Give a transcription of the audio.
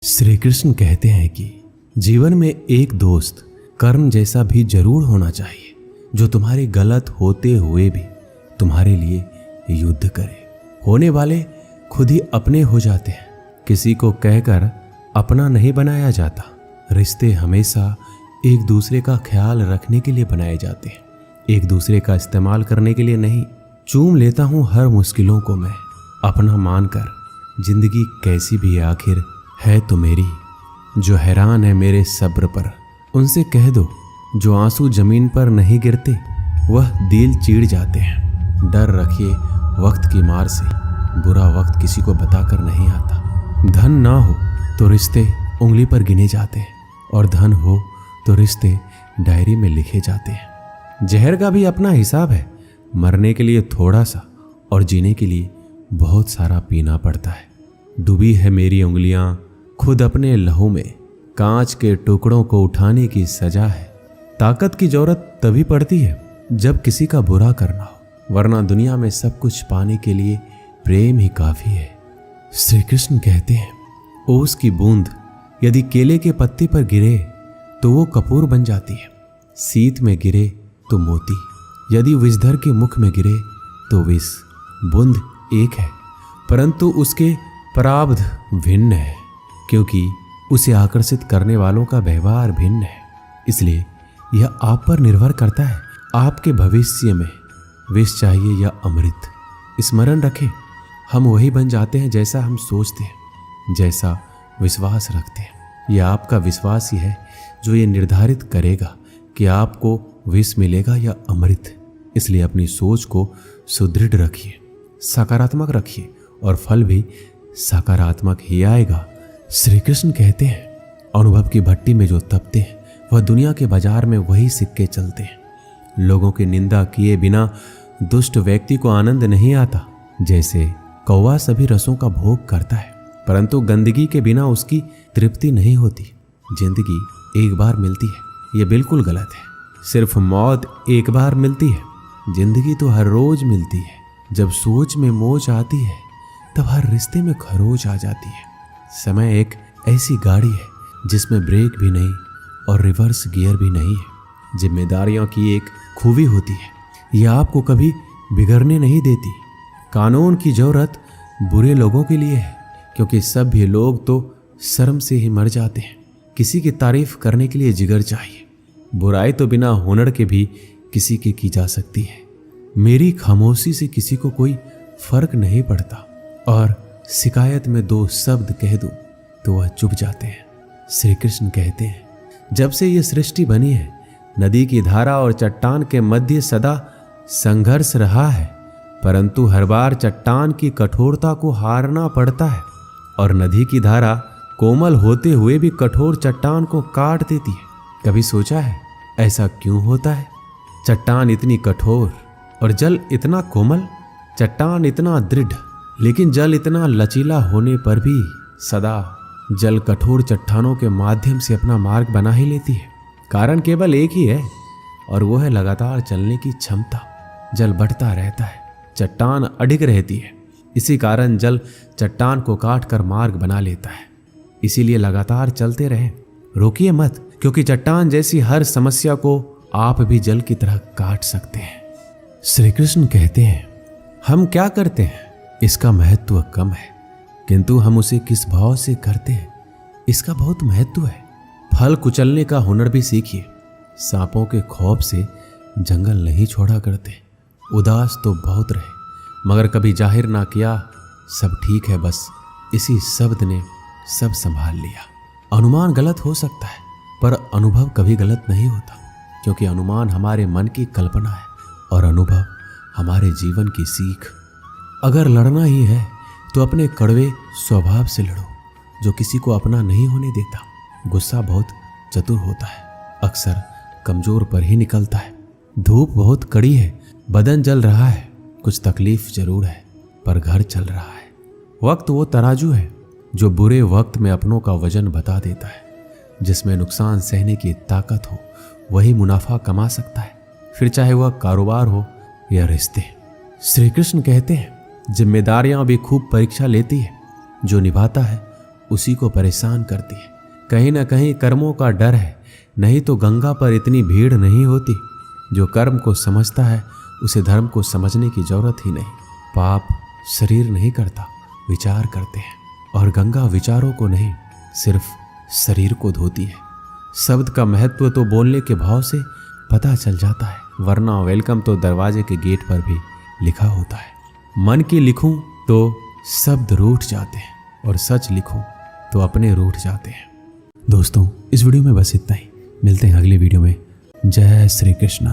श्री कृष्ण कहते हैं कि जीवन में एक दोस्त कर्ण जैसा भी जरूर होना चाहिए, जो तुम्हारे गलत होते हुए भी तुम्हारे लिए युद्ध करे। होने वाले खुद ही अपने हो जाते हैं, किसी को कहकर अपना नहीं बनाया जाता। रिश्ते हमेशा एक दूसरे का ख्याल रखने के लिए बनाए जाते हैं, एक दूसरे का इस्तेमाल करने के लिए नहीं। चूम लेता हूँ हर मुश्किलों को मैं अपना मानकर, जिंदगी कैसी भी आखिर है तो मेरी। जो हैरान है मेरे सब्र पर, उनसे कह दो जो आंसू जमीन पर नहीं गिरते वह दिल चीड़ जाते हैं। डर रखिए वक्त की मार से, बुरा वक्त किसी को बताकर नहीं आता। धन ना हो तो रिश्ते उंगली पर गिने जाते हैं, और धन हो तो रिश्ते डायरी में लिखे जाते हैं। जहर का भी अपना हिसाब है, मरने के लिए थोड़ा सा और जीने के लिए बहुत सारा पीना पड़ता है। डूबी है मेरी उंगलियां खुद अपने लहू में, कांच के टुकड़ों को उठाने की सजा है। ताकत की जरूरत तभी पड़ती है जब किसी का बुरा करना हो, वरना दुनिया में सब कुछ पाने के लिए प्रेम ही काफी है। श्री कृष्ण कहते हैं ओस की बूंद यदि केले के पत्ते पर गिरे तो वो कपूर बन जाती है, शीत में गिरे तो मोती, यदि विषधर के मुख में गिरे तो विष। बूंद एक है परंतु उसके प्रारब्ध भिन्न है, क्योंकि उसे आकर्षित करने वालों का व्यवहार भिन्न है। इसलिए यह आप पर निर्भर करता है, आपके भविष्य में विष चाहिए या अमृत। स्मरण रखें, हम वही बन जाते हैं जैसा हम सोचते हैं, जैसा विश्वास रखते हैं। यह आपका विश्वास ही है जो ये निर्धारित करेगा कि आपको विष मिलेगा या अमृत। इसलिए अपनी सोच को सुदृढ़ रखिए, सकारात्मक रखिए, और फल भी सकारात्मक ही आएगा। श्री कृष्ण कहते हैं अनुभव की भट्टी में जो तपते हैं वह दुनिया के बाजार में वही सिक्के चलते हैं। लोगों की निंदा किए बिना दुष्ट व्यक्ति को आनंद नहीं आता। जैसे कौवा सभी रसों का भोग करता है, परंतु गंदगी के बिना उसकी तृप्ति नहीं होती। जिंदगी एक बार मिलती है, यह बिल्कुल गलत है। सिर्फ मौत एक बार मिलती है, जिंदगी तो हर रोज मिलती है। जब सोच में मोच आती है तब हर रिश्ते में खरोच आ जाती है। समय एक ऐसी गाड़ी है जिसमें ब्रेक भी नहीं और रिवर्स गियर भी नहीं है। जिम्मेदारियों की एक खूबी होती है, यह आपको कभी बिगड़ने नहीं देती। कानून की जरूरत बुरे लोगों के लिए है, क्योंकि सभ्य लोग तो शर्म से ही मर जाते हैं। किसी की तारीफ करने के लिए जिगर चाहिए। बुराई तो बिना हुनर के भी किसी की जा सकती है। मेरी खामोशी से किसी को कोई फर्क नहीं पड़ता, और शिकायत में दो शब्द कह दूं तो वह चुप जाते हैं। श्री कृष्ण कहते हैं जब से ये सृष्टि बनी है, नदी की धारा और चट्टान के मध्य सदा संघर्ष रहा है, परंतु हर बार चट्टान की कठोरता को हारना पड़ता है, और नदी की धारा कोमल होते हुए भी कठोर चट्टान को काट देती है। कभी सोचा है ऐसा क्यों होता है? चट्टान इतनी कठोर और जल इतना कोमल, चट्टान इतना दृढ़ लेकिन जल इतना लचीला होने पर भी सदा जल कठोर चट्टानों के माध्यम से अपना मार्ग बना ही लेती है। कारण केवल एक ही है, और वो है लगातार चलने की क्षमता। जल बढ़ता रहता है, चट्टान अडिग रहती है। इसी कारण जल चट्टान को काट कर मार्ग बना लेता है। इसीलिए लगातार चलते रहें, रोकिए मत, क्योंकि चट्टान जैसी हर समस्या को आप भी जल की तरह काट सकते हैं। श्री कृष्ण कहते हैं हम क्या करते हैं इसका महत्व कम है, किंतु हम उसे किस भाव से करते हैं इसका बहुत महत्व है। फल कुचलने का हुनर भी सीखिए। सांपों के खौफ से जंगल नहीं छोड़ा करते। उदास तो बहुत रहे मगर कभी जाहिर ना किया सब ठीक है, बस इसी शब्द ने सब संभाल लिया। अनुमान गलत हो सकता है, पर अनुभव कभी गलत नहीं होता, क्योंकि अनुमान हमारे मन की कल्पना है और अनुभव हमारे जीवन की सीख। अगर लड़ना ही है तो अपने कड़वे स्वभाव से लड़ो, जो किसी को अपना नहीं होने देता। गुस्सा बहुत चतुर होता है, अक्सर कमजोर पर ही निकलता है। धूप बहुत कड़ी है, बदन जल रहा है, कुछ तकलीफ जरूर है, पर घर चल रहा है। वक्त वो तराजू है जो बुरे वक्त में अपनों का वजन बता देता है। जिसमें नुकसान सहने की ताकत हो वही मुनाफा कमा सकता है, फिर चाहे वह कारोबार हो या रिश्ते। श्री कृष्ण कहते हैं जिम्मेदारियां भी खूब परीक्षा लेती है, जो निभाता है उसी को परेशान करती है। कहीं ना कहीं कर्मों का डर है, नहीं तो गंगा पर इतनी भीड़ नहीं होती। जो कर्म को समझता है उसे धर्म को समझने की जरूरत ही नहीं। पाप शरीर नहीं करता, विचार करते हैं, और गंगा विचारों को नहीं सिर्फ शरीर को धोती है। शब्द का महत्व तो बोलने के भाव से पता चल जाता है, वरना वेलकम तो दरवाजे के गेट पर भी लिखा होता है। मन की लिखूं तो शब्द रूठ जाते हैं, और सच लिखूं तो अपने रूठ जाते हैं। दोस्तों, इस वीडियो में बस इतना ही। मिलते हैं अगले वीडियो में। जय श्री कृष्ण।